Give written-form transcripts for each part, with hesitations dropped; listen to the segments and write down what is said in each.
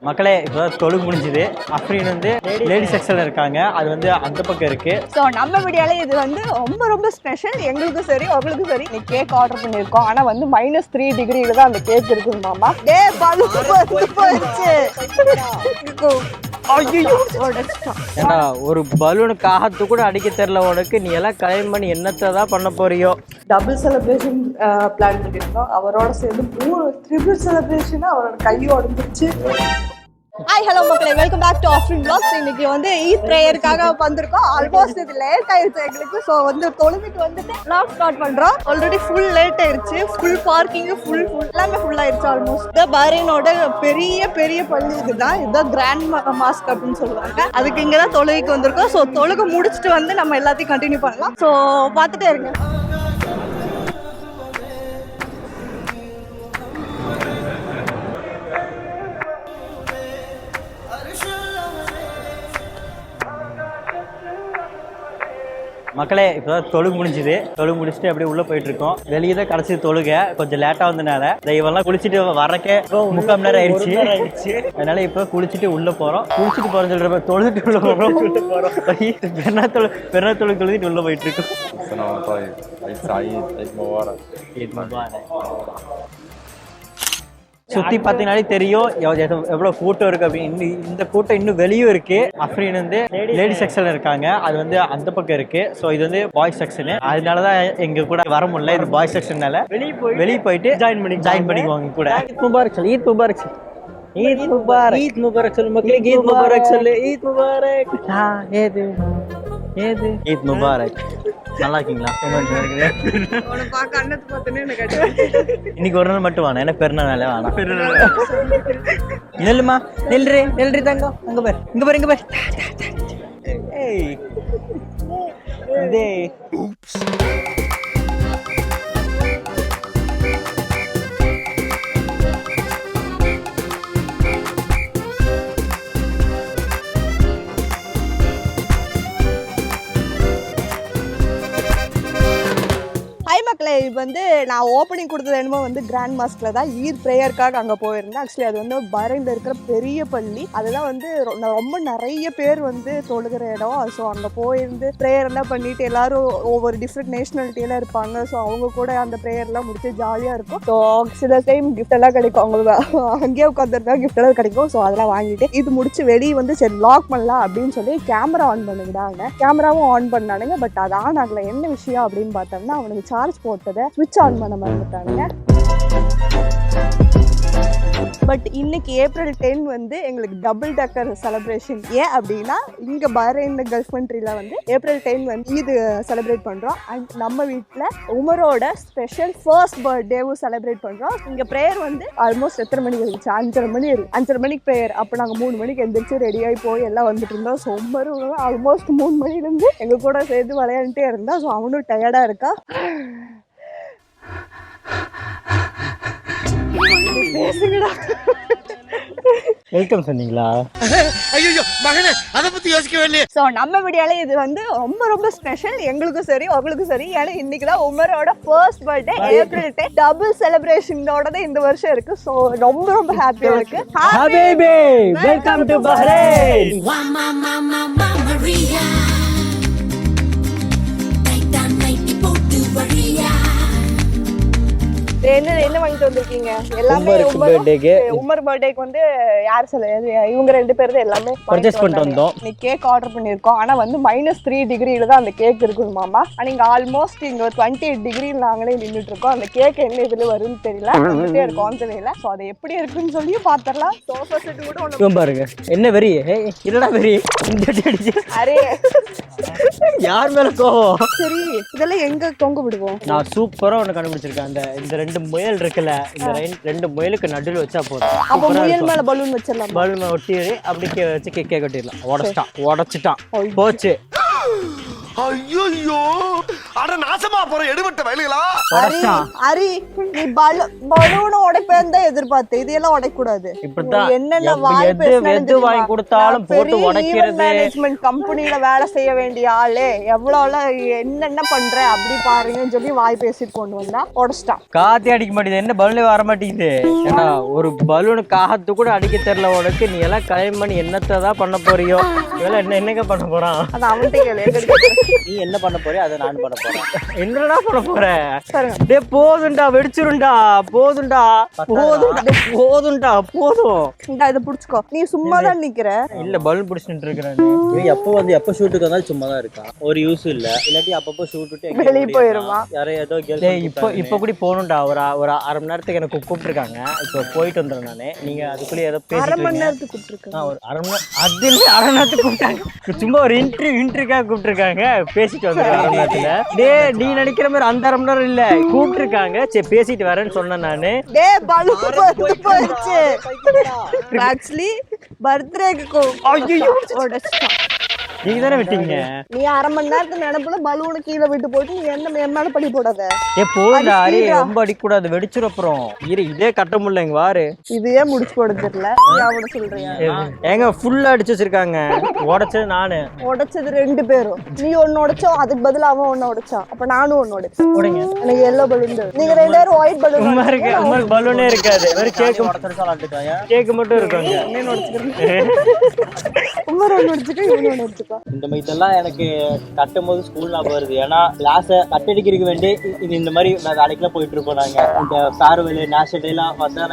மக்களே இப்போ தொழுகு முடிஞ்சுது. அஃப்ரீன் வந்து லேடி செக்ஷன்ல இருக்காங்க, அது வந்து அந்த பக்கம் இருக்கு. ஸோ நம்ம வீடியோல இது வந்து ரொம்ப ரொம்ப ஸ்பெஷல். எங்களுக்கும் சரி உங்களுக்கும் சரி. நீ கேக் ஆர்டர் பண்ணியிருக்கோம், ஆனால் வந்து -3 டிகிரியில தான் அந்த கேக் இருக்குது மாமா. டே பாலு போச்சு. ஏன்னா ஒரு பலூனு காத்து கூட அடிக்க தெரியல உனக்கு. நீ எல்லாம் கிளைம் பண்ணி என்னத்தை தான் பண்ண போறியோ. டபுள் செலிப்ரேஷன் பிளான் பண்ணியிருந்தோம். அவரோட சேர்ந்து 3 செலிப்ரேஷன். அவரோட கையும் உடஞ்சிருச்சு. ஹாய் ஹலோ மக்களே, welcome back to Afrin vlogs. இன்னைக்கு வந்து ஈத் ப்ரேயருக்காக வந்திருக்கோம். ஆல்மோஸ்ட் இது லேட் ஆயிடுச்சு எங்களுக்கு. ஸோ வந்து தொழுவிட்டு வந்துட்டு வ்ளாக் ஸ்டார்ட் பண்றோம். ஆல்ரெடி ஃபுல் லேட் ஆயிடுச்சு. ஃபுல் பார்க்கிங் ஃபுல் எல்லாமே ஃபுல் ஆயிடுச்சு ஆல்மோஸ்ட். இந்த பஹ்ரைனோட பெரிய பள்ளி இதுதான் கிராண்ட் மாஸ்க் அப்படின்னு சொல்லுவாங்க. அதுக்கு இங்கே தான் தொழுவிக்கு வந்திருக்கோம். ஸோ தொழுகை முடிச்சுட்டு வந்து நம்ம எல்லாத்தையும் கண்டினியூ பண்ணலாம். ஸோ பார்த்துட்டே இருங்க. மக்களே இப்போ தொழுகு முடிஞ்சுது. தொழுகு முடிச்சுட்டு அப்படியே உள்ள போயிட்டு இருக்கோம். வெளியே தான் கடைசி தொழுகை. கொஞ்சம் லேட்டா வந்தனால இவெல்லாம் குளிச்சுட்டு வரக்கே 3/4 மணி நேரம் ஆயிடுச்சு. அதனால இப்போ குளிச்சுட்டு உள்ள போறோம். குளிச்சுட்டு போறோம் சொல்ற தொழுதுட்டு உள்ள போறோம். பெருநா தொழுகு தொழுதுட்டு உள்ள போயிட்டு இருக்கோம். சுத்தி பார்த்தீங்கன்னாலே தெரியும் எவ்வளவு கூட்டம் இருக்கு அப்படின்னு. இந்த கூட்டம் இன்னும் வெளியும் இருக்கு. அஃப்ரீன் வந்து லேடி செக்ஷன்ல இருக்காங்க, அது வந்து அந்த பக்கம் இருக்கு. ஸோ இது வந்து பாய்ஸ் செக்ஷன். அதனாலதான் எங்க கூட வர முடியல. இது பாய்ஸ் செக்ஷன்னால வெளியே போயிட்டு ஜாயின் பண்ணிக்குவாங்க கூட. ஈத் முபாரக் சொல்லு. ஈத் முபாரக் சொல்லு. ஈத் முபாரக். ஈத் முபாரக் சொல்லு மக்களுக்கு. ஈத் முபாரக் சொல்லு. ஈத் முபாரக். ஏது ஏது ஈத் முபாரக். நல்லா இருக்கீங்களா? இன்னைக்கு ஒரு நாள் மட்டும் வேணாம், ஏன்னா பெருநாள் வேணாம். நெல்லுமா நெல்றி தங்கம். அங்க பாரு, இங்க பாரு, இங்க பாரு. மக்களே, இது வந்து நான் ஓப்பனிங் கொடுத்தது என்னமோ வந்து கிராண்ட் மாஸ்கில் தான் ஈத் ப்ரேயருக்காக அங்கே போயிருந்தேன். ஆக்சுவலி அது வந்து பஹ்ரைனில் இருக்கிற பெரிய பள்ளி. அதெல்லாம் வந்து ரொம்ப நிறைய பேர் வந்து தொழுகிற இடம். ஸோ அங்கே போயிருந்து ப்ரேயர் எல்லாம் பண்ணிட்டு எல்லாரும் ஒவ்வொரு டிஃப்ரெண்ட் நேஷனாலிட்டியெல்லாம் இருப்பாங்க. ஸோ அவங்க கூட அந்த ப்ரேயர்லாம் முடிச்சு ஜாலியாக இருக்கும். ஸோ சில டைம் கிஃப்ட் எல்லாம் கிடைக்கும். அவங்களுக்கு அங்கேயே உட்காந்துருந்தா கிஃப்ட் எல்லாம் கிடைக்கும். ஸோ அதெல்லாம் வாங்கிட்டு இது முடிச்சு வெளியே வந்து சரி லாக் பண்ணலாம் அப்படின்னு சொல்லி கேமரா ஆன் பண்ணிவிடாங்க. கேமராவும் ஆன் பண்ணானுங்க. பட் அது ஆன் ஆகலை. என்ன விஷயம் அப்படின்னு பார்த்தோம்னா, அவனுக்கு சார்ஜ் போட்டதை ஸ்விட்ச் ஆன் பண்ண மறந்துட்டாங்க. பட் இன்னைக்கு April 10 வந்து எங்களுக்கு டபுள் டக்கர் செலிப்ரேஷன். ஏன் அப்படின்னா, இங்க பஹ்ரைன் கல்ஃப் கண்ட்ரில வந்து April 10 வந்து இது செலிப்ரேட் பண்றோம். அண்ட் நம்ம வீட்டில் உமரோட ஸ்பெஷல் ஃபர்ஸ்ட் பர்த்டேவும் செலிப்ரேட் பண்றோம். இங்க ப்ரேயர் வந்து ஆல்மோஸ்ட் எத்தனை மணிக்கு இருந்துச்சு? 5:30 மணி இருக்கு. 5:30 மணிக்கு ப்ரேயர். அப்போ நாங்கள் 3 மணிக்கு எந்திரிச்சு ரெடியாகி போய் எல்லாம் வந்துட்டு இருந்தோம். ஸோ உமரும் ஆல்மோஸ்ட் 3 மணிலேருந்து எங்க கூட சேர்ந்து விளையாண்டுட்டே இருந்தா. ஸோ அவனும் டயர்டா இருக்கா. வெல்கம் சொன்னீங்களா? ஐயோ மகனே, அத பத்தி யோசிக்கவே இல்லையே. சோ நம்ம வீடியோல இது வந்து ரொம்ப ரொம்ப ஸ்பெஷல். எங்களுக்கும் சரி உங்களுக்கும் சரி. ஏன்னா இன்னைக்கு தான் உமரோட ஃபர்ஸ்ட் பர்த்டே. April 10 டபுள் செலிப்ரேஷனோட தான் இந்த வருஷம் இருக்கு. சோ ரொம்ப ரொம்ப ஹாப்பியா இருக்கு. ஹாபிபி, வெல்கம் டு பஹ்ரைன். Maria டைட்டான் நைட்டி போட்டு வரியா. என்ன வாங்கிட்டு வந்திருக்கீங்க? எல்லாமே உமர் பர்த்டேக்கு வந்து யார் இவங்க 2 பேர் தான் எல்லாமே பர்ச்சேஸ் பண்ணிட்டு வந்தோம். நீ கேக் ஆர்டர் பண்ணியிருக்கோம். ஆனா வந்து -3 டிகிரியில தான் அந்த கேக் இருக்குது மாமா. நீங்க ஆல்மோஸ்ட் இங்க 28 டிகிரியில் நாங்களே நின்றுட்டு இருக்கோம். அந்த கேக் என்ன இதுல வரும்னு தெரியல. வந்துட்டே இருக்கும் ஆன் தெரியல. ஸோ அது எப்படி இருக்குன்னு சொல்லி பாத்திரலாம். சோஃபா செட் கூட ஒன்று பாருங்க. என்ன வெறி? என்னடா வெறி? அரே யார் மேல கோவம்? சரி, இதெல்லாம் எங்க தொங்க விடுவோம்? நான் சூப்பரா ஒண்ணு கண்டுபிடிச்சிருக்கேன். இந்த 2 முயல் இருக்குல்ல, இந்த 2 முயலுக்கு நடுவில் வச்சா போதும். அப்ப முயல் மேல பலூன் வச்சிடலாம். பலூன் ஒட்டி அப்படி வச்சு கேக் கட்டிடலாம். உடைச்சிட்டான் போச்சு. ஐயோ அட நாசமா போற எடுபட்ட வயலுகளா. ஹரி நீ பலூனை உடைப்பேன்னு தான் எதிர்பார்த்தேன். இதெல்லாம் உடைக்கூடாது. இப்படித்தான் என்னென்ன வாய் எது வாங்கி கொடுத்தாலும் போட்டு உடைக்கிறது. மேனேஜ்மெண்ட் கம்பெனில வேலை செய்ய வேண்டிய ஆளு எவ்வளவு என்னென்ன பண்ற அப்படி பாருங்கன்னு சொல்லி வாய் பேசிட்டு கொண்டு வந்தா உடைச்சிட்டான். காத்தே அடிக்க மாட்டேங்குது, என்ன பலூனே வர மாட்டேங்குது. ஏன்னா ஒரு பலூனு காத்து கூட அடிக்க தெரியல உனக்கு. நீ எல்லாம் கிளைம் பண்ணி என்னத்தை தான் பண்ண போறியோ? இதெல்லாம் என்னங்க பண்ண போறான்? அது அவன்கிட்ட கேளு. நீ என்ன பண்ண போறியோ அதை நான் பண்ண போறேன். என்னடா பண்ண போறேன்? டேய் போதும்டா, வெடிச்சிருண்டா. போதும்டா போதும்டா போதும். இதை புடிச்சுக்கோ. நீ சும்மா தான் நிக்கிற. இல்ல பலூன் பிடிச்சிட்டு இருக்கிறேன். எப்ப ஷூட்டுக்கு வந்தாலும் சும்மா தான் இருக்கா, ஒரு யூஸ் இல்ல. இல்லாட்டி அப்பப்போ ஷூட் விட்டு வெளியே போயிருமா? யாரோ ஏதோ இப்ப கூட போகணும்டா. ஒரு அரை மணி நேரத்துக்கு எனக்கு கூப்பிட்டுருக்காங்க. இப்போ போயிட்டு வந்துடுறேன் நானு. நீங்க அதுக்குள்ளே ஏதோ அரை மணி நேரத்துக்கு கூப்பிட்டுருக்காங்க. ஒரு அரை மணி நேரம் அது இல்லை, அரை மணி நேரத்துக்கு கூப்பிட்டாங்க. சும்மா ஒரு இன்டர்வியூக்காக கூப்பிட்டுருக்காங்க. பேசிட்டு வந்துடுறேன் அரை நேரத்துல. டே நீ நினைக்கிற மாதிரி அந்த அரை மணி நேரம் இல்ல, கூப்பிட்டுருக்காங்க. சரி பேசிட்டு வரேன்னு சொன்னேன் நானு. டே பலூன் போயிடுச்சு. ஆக்சுவலி பர்த்டேக்கு நீங்க தானே விட்டீங்க. நீ அரை மணி நேரத்துக்கு நினைப்புல பலூனை கீழே விட்டு போட்டு நீ என்ன மேல படி போடாத. போடா ரொம்ப அடிக்கூடாது, வெடிச்சிரு. அப்புறம் இதே கட்ட முடியல. எங்க வாரு இதையே முடிச்சு போட தெரியல. அவனை சொல்றியா? ஏங்க ஃபுல்லா அடிச்சு வச்சிருக்காங்க. உடைச்சது நானு. உடைச்சது 2 பேரும். நீ ஒன்னு உடைச்சோ, அதுக்கு பதில் அவன் ஒன்னு உடைச்சான். அப்ப நானும் ஒன்னு உடைச்சேன். எனக்கு எல்லோ பலூன். நீங்க 2 பேரும் ஒயிட் பலூன். உங்களுக்கு பலூனே இருக்காது, வெறும் கேக் மட்டும் இருக்காங்க. என்ன உடைச்சுக்கிறேன்? உமர் ஒன்னு உடைச்சுக்க, இவன் ஒன்னு உடைச்சுக்க. இந்த மாதிரி இதெல்லாம் எனக்கு கட்டும் போது ஸ்கூல் ஞாபகம் வருது. ஏன்னா கிளாஸ கட்டடிக்கிறதுக்கு வேண்டி இந்த மாதிரி வேலைக்குலாம் போயிட்டு இருப்போம் நாங்க. இந்த ஃபேர்வெல் நேஷனல் டே எல்லாம் வந்தா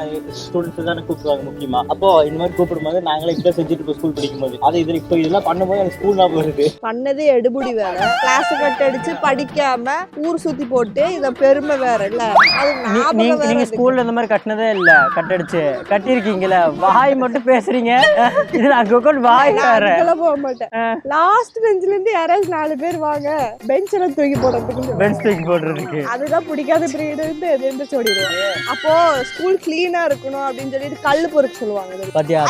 ஸ்டூடெண்ட்ஸ் தான் கூப்பிடுவாங்க முக்கியமா. அப்போ இந்த மாதிரி கூப்பிடும்போது நாங்களே இப்ப செஞ்சுட்டு இருப்போம் ஸ்கூல் படிக்கும் போது. அது இது இப்போ இதெல்லாம் பண்ணும்போது எனக்கு ஸ்கூல் ஞாபகம் வருது. பண்ணது எடுபுடி வேலை. கிளாஸ் கட்டடிச்சு படிக்காம ஊர் சுத்தி போட்டு இத பெருமை வேற இல்ல. நீங்க ஸ்கூல்ல இந்த மாதிரி கட்டினதே இல்ல. கட்டடிச்சு கட்டிருக்கீங்களா? வாய் மட்டும் பேசுறீங்க. இது அங்க உட்காந்து வாய் வேற போக மாட்டேன். லாஸ்ட் பெஞ்ச்ல இருந்து யாராவது 4 பேர் வாங்க பெஞ்ச்ல தூக்கி போடுறதுக்கு. அதுதான் பிடிக்காத பீரியட் இருந்து எது சொல்லிடுவாங்க. அப்போ ஸ்கூல் கிளீனா இருக்கணும் அப்படின்னு சொல்லிட்டு கல்லு பொறுக்க சொல்லுவாங்க. பாத்தியா,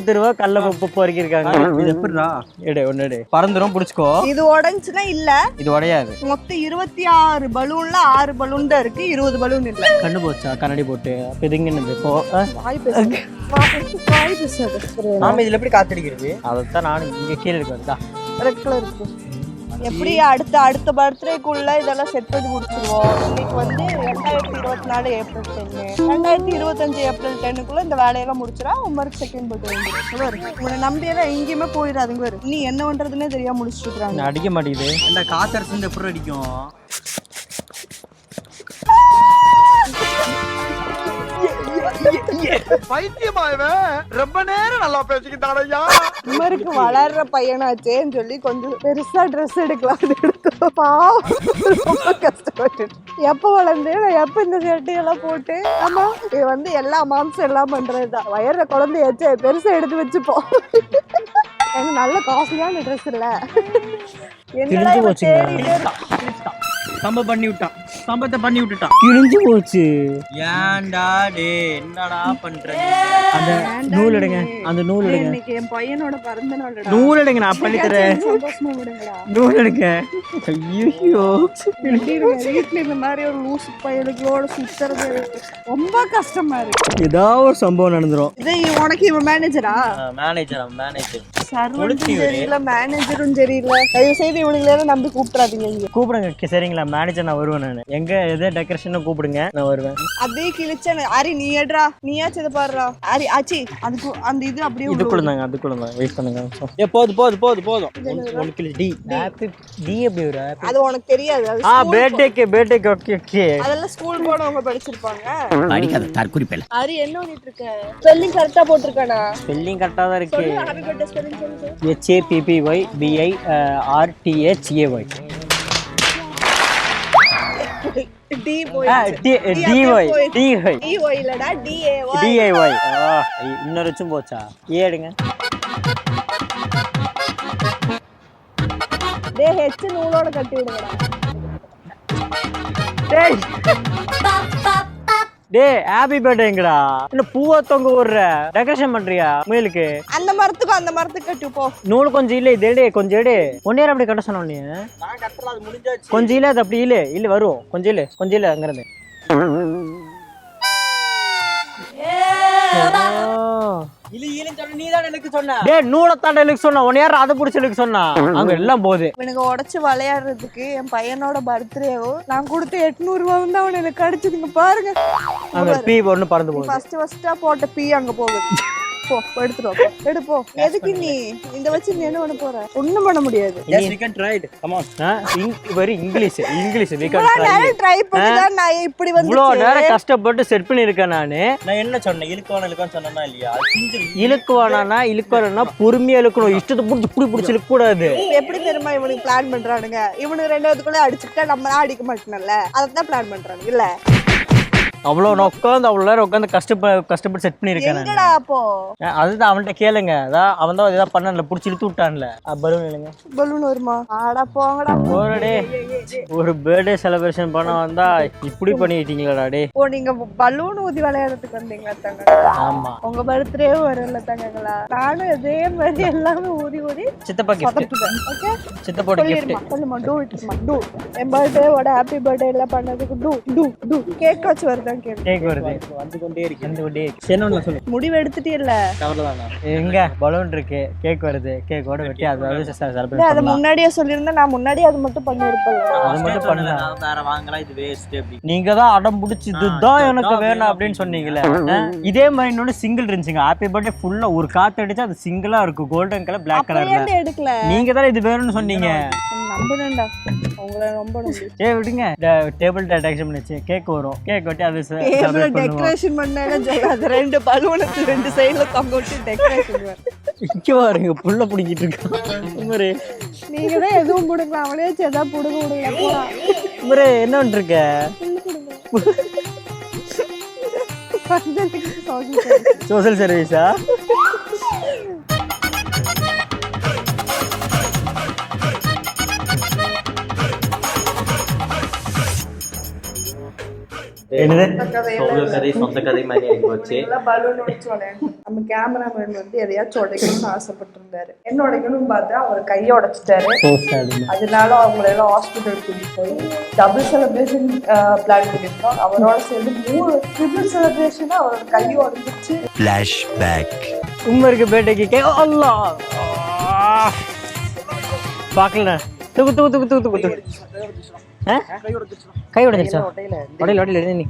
தெருவா கல்ல பொறுக்கி இருக்காங்க. இது எப்படிடா? ஒன்னு பறந்துரும், புடிச்சுக்கோ. இது உடைஞ்சுனா இல்ல, இது உடையாது. மொத்தம் 26 பலூன்ல 6 பலூன் தான் இருக்கு, 20 பலூன் இல்ல. கண்ணு போச்சா கண்ணாடி போட்டு? அப்ப இது இங்க இப்போ ஆமா, இதுல எப்படி காத்தடிக்கிறது? அதான் நானும் இங்க கீழே இருக்கா ரெட் கலர் இருக்கு. எப்படி அடுத்த பர்த்டேக்குள்ள இதெல்லாம் செட் பண்ணி முடிச்சிருவோம். இன்னைக்கு வந்து 2024 ஏப்ரல் 10, 2025 ஏப்ரல் 10க்குள்ள இந்த வேலையெல்லாம் முடிச்சிடா. உமருக்கு செகண்ட் பர்த்டே வந்துடும். உன்னை நம்பியெல்லாம் எங்கேயுமே போயிடாதுங்க. நீ என்ன பண்றதுன்னே தெரியாம முடிச்சுட்டு இருக்காங்க. அடிக்க மாட்டேங்குது. இந்த காத்தடிச்சு எப்படி அடிக்கும்? ரொம்ப நேரம் நல்லா பேசிக்கிட்டாடையா. உமருக்கு வளர்ற பையனாச்சேன்னு சொல்லி கொஞ்சம் பெருசா ட்ரெஸ் எடுக்கலாம் எடுத்தோம். ரொம்ப கஷ்டப்பட்டு எப்ப வளர்ந்தேன், எப்ப இந்த சட்டையெல்லாம் போட்டு. ஆமா, இது வந்து எல்லா மாம்சம் எல்லாம் பண்றதுதான். வயர்ற குழந்தையாச்சே பெருசா எடுத்து வச்சுப்போம். எனக்கு நல்ல காஸ்ட்லியான ட்ரெஸ் இல்ல. சம்பத்தை பண்ணி விட்டுட்டான். கிழிஞ்சு போச்சு. ஏன்டா டே என்னடா பண்ற? அந்த நூல் எடுங்க, அந்த நூல் எடுங்க. இன்னைக்கு என் பையனோட பிறந்த நாள். நூல் எடுங்க, நான் பண்ணி தரேன். சந்தோஷமா விடுங்கடா. நூல் எடுங்க. ஐயோ, வீட்டுல இந்த மாதிரி ஒரு லூசு பையனுங்களோட சுத்துறது ரொம்ப கஷ்டமா இருக்கு. ஏதாவது ஒரு சம்பவம் நடந்துரும். இது உனக்கு இவன் மேனேஜரா? மேனேஜர் சர்வன்ட்டும் சரியில்லை, மேனேஜரும் சரியில்லை. தயவு செய்து இவனுங்களே நம்பி கூப்பிடாதீங்க. இங்க கூப்பிடுங்க சரிங்களா? மேனேஜர் நான் வருவேன். நான் எங்க எதே டெக்கரேஷன் கூப்பிடுங்க, நான் வருவேன். அதே கிழிச்சேன். அரி நீ ஏட்ரா, நீயாச்சும் இதை பாடுறா. அரி ஆச்சி அதுக்கு அந்த இது அப்படியே இதுக்குள்ள தாங்க, அதுக்குள்ள தான். வெயிட் பண்ணுங்க. ஏ போதும். உனக்கு டி ஹாப்பி டி எப்படி வர? அது உனக்கு தெரியாது. அது பர்த்டேக்கு ஓகே. அதெல்லாம் ஸ்கூல் போனவங்க படிச்சிருப்பாங்க. படிக்காத தற்குறிப்பேல. அரி என்ன பண்ணிட்டு இருக்க? ஸ்பெல்லிங் கரெக்ட்டா போட்டுருக்கானா? ஸ்பெல்லிங் கரெக்ட்டா தான் இருக்கு. ஹாப்பி பர்த்டே ஸ்பெல்லிங் சொல்லு. HAPPYBIRTHAY. டி போய் DY இல்லடா DAY. இன்னொரு வச்சும் போச்சா? எடுங்க. டேய் ஹெச் நூலோட கட்டி விடுங்கடா. டேய் டேய் ஹாப்பி பர்த்டேங்கடா. என்ன பூவா தொங்க விடுற? டெக்கரேஷன் பண்றியா முயலுக்கு? அந்த மரத்துக்கும் அந்த மரத்துக்கு கட்டு போ. நூல் கொஞ்சம் இல்ல இது எடு, கொஞ்சம் எடு. ஒன்னேரம் அப்படி கட்ட சொன்ன நீ. நான் கட்டல, அது முடிஞ்சாச்சு. கொஞ்சம் இல்ல, அது அப்படி இல்ல வரும். கொஞ்சம் இல்ல அங்க இருந்து. அங்க எல்லாம் போகுது. எனக்கு உடைச்சு விளையாடுறதுக்கு என் பையனோட பர்த்டேவோ நான் கொடுத்த 800 ரூபா வந்து அவன் எனக்கு அடிச்சதுங்க பாருங்க. அங்க பீ ஒண்ணு பறந்து போகுது. ஃபர்ஸ்டா போட்ட பீ அங்க போகுது. போ எடுத்துட்டு எடுப்போ. எதுக்கு நீ இந்த வச்சு நீ என்ன பண்ண போற? ஒண்ணும் பண்ண முடியாது. We can try it. Come on. very English we can try. நான் ட்ரை பண்ணி தான் நான் இப்படி வந்து இவ்ளோ நேரம் கஷ்டப்பட்டு செட் பண்ணிருக்கேன் நானு. நான் என்ன சொன்னேன்? இழுக்குவானா சொன்னேனா இல்லையா? இழுக்குவானா பொறுமையா இழுக்கணும். இஷ்டத்தை புடிச்சு புடிச்சு இழுக்க கூடாது. எப்படி தெரியுமா இவனுக்கு பிளான் பண்றானுங்க? இவனுக்கு ரெண்டாவதுக்குள்ள அடிச்சுட்டா நம்ம அடிக்க மாட்டோம்ல. அதான் பிளான் பண்றானுங்க இல்ல. அவ்வளோ நேரம் உட்காந்து கஷ்டப்பட்டு செட் பண்ணிருக்கேன். அதுதான் அவன்கிட்ட கேளுங்க. அதான் அவன் தான் ஏதாவது பண்ணல, புடிச்சு இழுத்து விட்டான்ல. பலூன் இல்லைங்க, பலூன் வருமா? ஆடா போங்கடா போறடே. ஒரு பர்த்டே செலிப்ரேஷன் பண்ண வந்தா இப்படி பண்ணிட்டீங்களா டே? ஓ நீங்க பலூன் ஊதி விளையாடுறதுக்கு வந்தீங்களா தங்க? ஆமா, உங்க பர்த்டே வரல தங்கங்களா? நானும் அதே மாதிரி எல்லாமே ஊதி சித்தப்பா கிஃப்ட். ஓகே, சித்தப்போட கிஃப்ட். சொல்லுமா டூ இட் டூ. என் பர்த்டேவோட ஹாப்பி பர்த்டே எல்லாம் பண்ணதுக்கு டூ கேக் வச்சு வருது. கேக் வருது, வந்து கொண்டே இருக்கு. என்ன சொல்லு, முடிவு எடுத்துட்டே இல்ல? கவலைதானா? எங்க பலூன் இருக்கு, கேக் வருது, கேக்கோட வெட்டி அது செலிப்ரேட். அது முன்னாடியே சொல்லிருந்தா நான் முன்னாடியே அது மட்டும் பண்ணிருப்பேன். அது மட்டும் பண்ணல, வேற வாங்கலாம், இது வேஸ்ட் அப்படி. நீங்க தான் அடம் பிடிச்சி இதுதான் எனக்கு வேணும் அப்படின்னு சொன்னீங்களே. இதே மாதிரி இன்னொன்னு சிங்கிள் இருந்துச்சுங்க. ஹாப்பி பர்த்டே ஃபுல்லா ஒரு காத்து அடிச்சா அது சிங்கிளா இருக்கும், கோல்டன் கலர் பிளாக் கலர்ல. எடுக்கல, நீங்க தான் இது வேணும்னு சொன்னீங்க. நம்பணும்டா உங்களை, ரொம்ப நம்பி. விடுங்க, டேபிள் டெக்கரேஷன் பண்ணிச்சு, கேக் வரும், கேக் வெட்டி அது டெக்கரேஷன் பண்ணேன்னு சொல்லாத. ரெண்டு பலூனுக்கு ரெண்டு சைடுல தொங்க விட்டு டெக்கரேஷன் வர. இங்க பாருங்க, புள்ள புடிங்கிட்டு இருக்கான். நீங்க தான் எதுவும் புடுங்கலாம், அவனே சேதா புடுங்க விடுங்க. என்ன பண்ணிருக்க? சோசியல் சர்வீஸா? நம்ம கேமராமேன் வந்து எதையாச்சும் உடைக்கணும்னு ஆசைப்பட்டிருந்தாரு. என்ன உடைக்கணும்னு பார்த்தா அவர் கையை உடைச்சிட்டாரு. அதனால அவங்கள எல்லாம் ஹாஸ்பிட்டல் கூட்டிட்டு போய் டபுள் செலிப்ரேஷன் பிளான் பண்ணிருக்கோம். அவரோட சேர்ந்து 3 ட்ரிபிள் செலிப்ரேஷனா அவரோட கையை உடைஞ்சிச்சு. ஃபிளாஷ்பேக். உமருக்கு பர்த்டேக்கு அல்லாஹ் பார்க்கல. தூக்கு கை உடைஞ்சிருச்சா? உடையில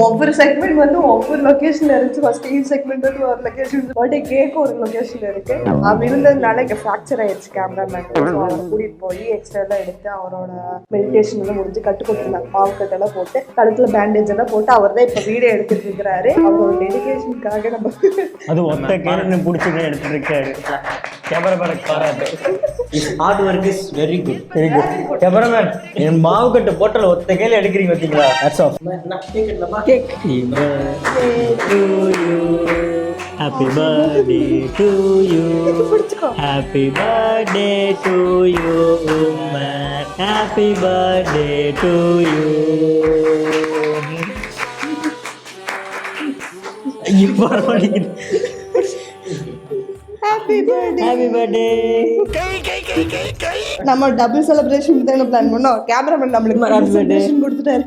ஒவ்வொரு செக்மெண்ட் வந்து ஒவ்வொரு லொகேஷன்ல இருந்துச்சு. ஃபர்ஸ்ட் ஈவ் செக்மெண்ட் வந்து ஒரு லொகேஷன், பர்த்டே கேக் ஒரு லொகேஷன்ல இருக்கு. அவன் இருந்ததுனால இங்க ஃப்ராக்சர் ஆயிடுச்சு கேமராமேன். அவரை கூட்டிட்டு போய் எக்ஸ்ட்ரா எல்லாம் எடுத்து அவரோட மெடிடேஷன் எல்லாம் முடிஞ்சு கட்டு கொடுத்துருந்தாங்க. மாவு கட்டெல்லாம் போட்டு கழுத்துல பேண்டேஜ் எல்லாம் போட்டு அவர் தான் இப்ப வீடியோ எடுத்துட்டு இருக்கிறாரு. அவரோட டெடிகேஷனுக்காக நம்ம அது ஒத்த கேரன்னு பிடிச்சிட்டு எடுத்துட்டு இருக்காரு. கேமராமேன் பாராட்டு. Hard work is very good, very good. Cameraman, என் மாவு கட்டு போட்டல ஒத்த கேல எடுக்கிறீங்க பாத்தீங்களா? Hats off. Happy birthday to you. Happy birthday to you. Happy birthday to you, man. Happy birthday to you. You parodied. Happy birthday. Happy birthday. நம்ம double celebration தான் பிளான் பண்ணோம். கேமராமேன் நம்மளுக்கு செலிப்ரேஷன் கொடுத்துட்டாரு.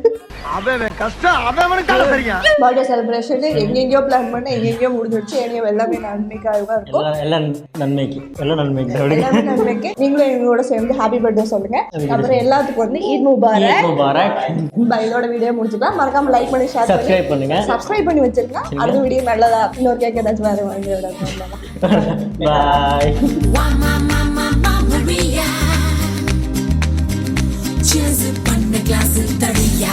அவன் கஷ்டம் அவனுக்காக தெரியும். பர்த்டே செலிப்ரேஷன் எங்கெங்கயோ பிளான் பண்ண எங்கெங்கயோ முடிஞ்சிடுச்சு. எல்லாமே நன்மைக்காக தான் இருக்கும். எல்லாம் நன்மைக்கு. நீங்களும் எங்களோட சேர்ந்து ஹாப்பி பர்த்டே சொல்லுங்க. அப்புறம் எல்லாத்துக்கும் வந்து ஈத் முபாரக். இதோட வீடியோ முடிச்சுக்கலாம். மறக்காம லைக் பண்ணி ஷேர் பண்ணி சப்ஸ்கிரைப் பண்ணி வச்சிருக்கேன். அடுத்த வீடியோ நல்லதா இன்னொரு கேக் ஏதாச்சும் வேற வாங்கி. பாய். Maria, cheers பண்ண கிளாஸ் தடியா.